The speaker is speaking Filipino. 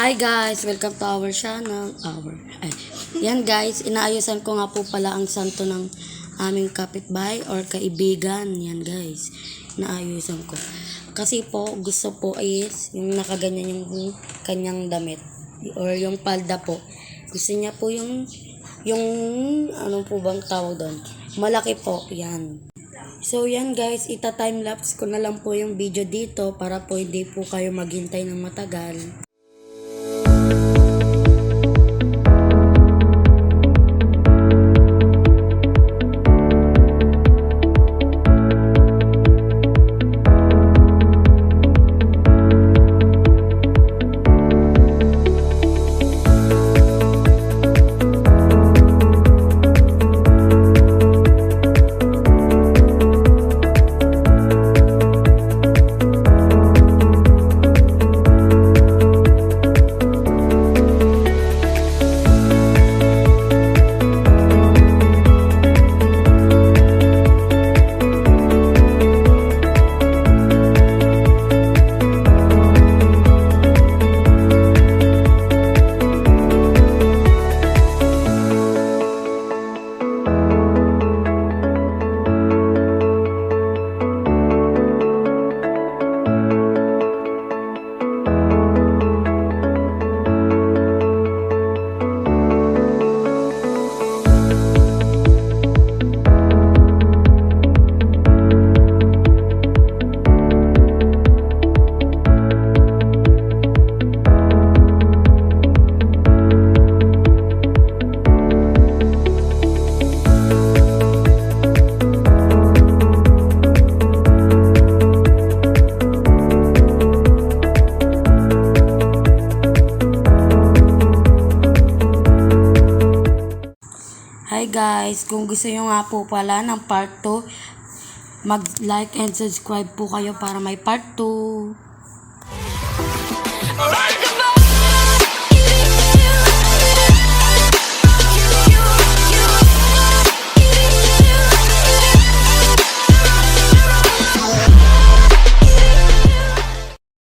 Hi guys! Welcome to our channel. Yan guys, inaayusan ko nga po pala ang santo ng aming kapitbahay or kaibigan. Yan guys, inaayusan ko. Kasi po, gusto po is yung nakaganyan yung kanyang damit. Or yung palda po. Gusto niya po yung ano po bang tawag doon? Malaki po, yan. So yan guys, ita-timelapse ko na lang po yung video dito para po hindi po kayo maghintay ng matagal. Hi guys, kung gusto nyo nga po pala ng part 2, mag-like and subscribe po kayo para may part 2.